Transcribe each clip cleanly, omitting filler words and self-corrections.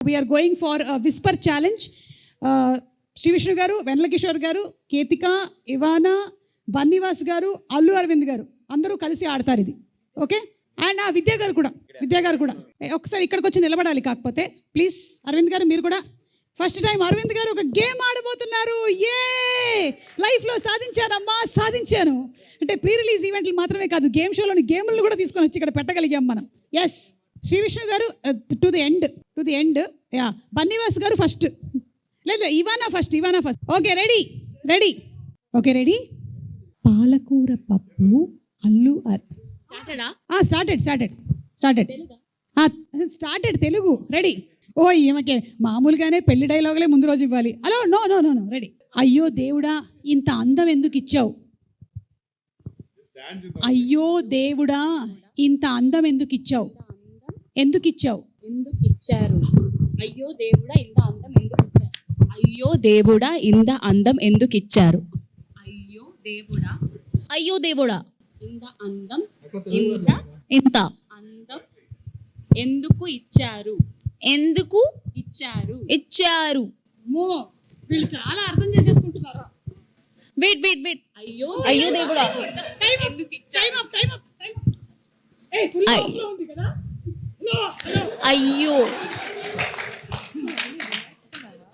We are going for a whisper challenge. Shri Vishnu గారు, వెన్నెల కిషోర్ గారు, కేతిక, ఇవానా, బన్నీవాస్ గారు, అల్లు అరవింద్ గారు అందరూ కలిసి ఆడతారు ఇది. ఓకే, అండ్ విద్యా గారు కూడా ఒకసారి ఇక్కడికి వచ్చి నిలబడాలి. కాకపోతే ప్లీజ్ అరవింద్ గారు మీరు కూడా ఫస్ట్ టైం అరవింద్ గారు ఒక గేమ్ ఆడబోతున్నారు. లైఫ్లో సాధించానమ్మా, సాధించాను అంటే ప్రీ రిలీజ్ ఈవెంట్లు మాత్రమే కాదు, గేమ్ షోలోని గేములను కూడా తీసుకొని వచ్చి ఇక్కడ పెట్టగలిగాం మనం. ఎస్, శ్రీ విష్ణు గారు to the end. Ya, Bunny Vas గారు ఫస్ట్, లేదు ఇవానా ఫస్ట్. Okay, ready. పాలకూర పప్పు అల్లు స్టార్టెడ్ తెలుగు రెడీ. ఓ ఈమెకే మామూలుగానే పెళ్లి డైలాగులే ముందు రోజు ఇవ్వాలి. Hello, no ready. అయ్యో దేవుడా ఇంత అందం ఎందుకు ఇచ్చావు, అయ్యో దేవుడా ఇంత అందం ఎందుకు ఇచ్చావు, ఎందుకు ఇచ్చారు, అయ్యో దేవుడా ఇంత అందం ఎందుకు ఇచ్చారు, అయ్యో దేవుడా ఇంత అందం ఎందుకు ఇచ్చారు, అయ్యో దేవుడా ఇంత అందం ఎందుకు ఇచ్చారు, వీళ్ళు చాలా అర్థం చేసేసుకుంటున్నారు. వెయిట్ అయ్యో దేవుడా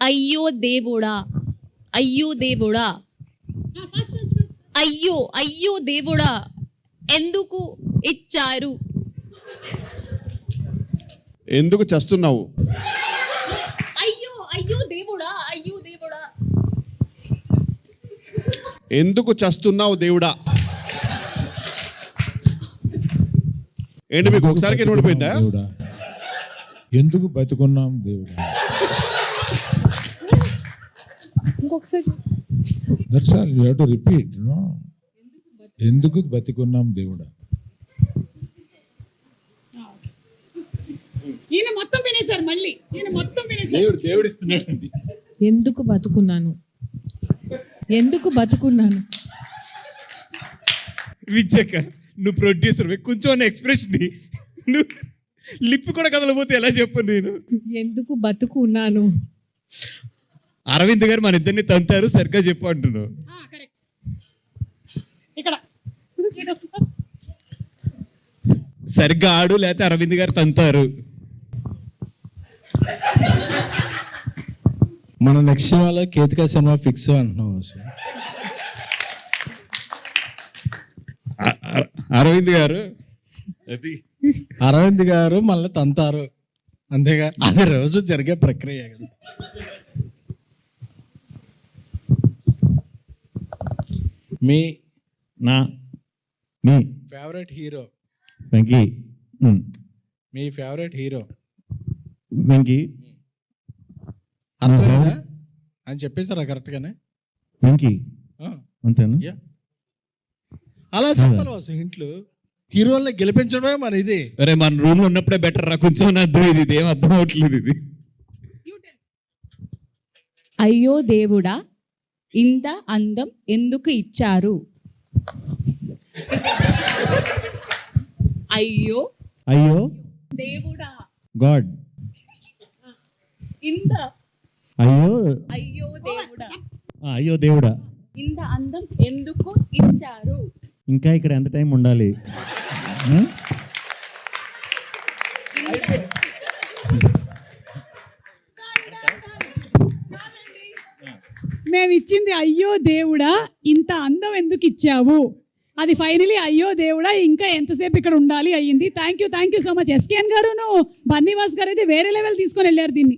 అయ్యో దేవుడా అయ్యో దేవుడా ఎందుకు ఇచ్చారు, ఎందుకు చస్తున్నావు, అయ్యో దేవుడా ఎందుకు చస్తున్నావు దేవుడా. ఏంటి మీకు ఒకసారికి నోడిపోయిందా, ఎందుకు బతుకున్నాం దేవుడా. ఇంకొకసారి that's all you have to repeat. No, ఎందుకు బతుకున్నాం దేవుడా. ఈయన మొత్తం వినేశారు, మళ్ళీ ఈయన మొత్తం వినేశారు. దేవుడు ఇస్తున్నాడు. ఎందుకు బతుకున్నాను విజయక, నువ్వు ప్రొడ్యూసర్, కొంచెం ఎక్స్ప్రెషన్ నువ్వు లిప్ కూడా కదలపోతే ఎలా చెప్పను నేను. ఎందుకు బతుకున్నాను. అరవింద్ గారు మన ఇద్దరిని తంతారు, సరిగ్గా చెప్పు అంటున్నావు. ఇక్కడ సరిగ్గా ఆడు, లేకపోతే అరవింద్ గారు తంతారు. మన నెక్స్ట్ సినిమాలో కేతిక సినిమా ఫిక్స్ అంటున్నాం అసలు. అరవింద్ గారు మళ్ళీ తంతారు, అంతేగా, అది రోజు జరిగే ప్రక్రియ కదా. మీ ఫేవరెట్ హీరో వెంకీ, మీ ఫేవరెట్ హీరో వెంకీ అర్థమైందా అని చెప్పేశారా కరెక్ట్గానే. వెంకీ అంతేనా? అలా చెప్పాలి అసలు. ఇంట్లో హీరోల్ని గెలిపించడమే మన ఇది. అరే మన రూమ్ లో ఉన్నప్పుడే బెటర్ రా, కొంచెం అర్థం ఇది ఏం అర్థం అవట్లేదు ఇది. అయ్యో దేవుడా ఇంత అందం ఎందుకు ఇచ్చారు, అయ్యో దేవుడా గాడ్ ఇంత అయ్యో దేవుడా ఇంత అందం ఎందుకు ఇచ్చారు. ఇంకా ఇక్కడ ఎంత టైం ఉండాలి. మేము ఇచ్చింది అయ్యో దేవుడా ఇంత అందం ఎందుకు ఇచ్చావు, అది ఫైనలీ అయ్యో దేవుడా ఇంకా ఎంతసేపు ఇక్కడ ఉండాలి అయ్యింది. Thank you so much. SKN గారును బన్నీవాస్ గారు అయితే వేరే లెవెల్ తీసుకొని వెళ్ళారు దీన్ని.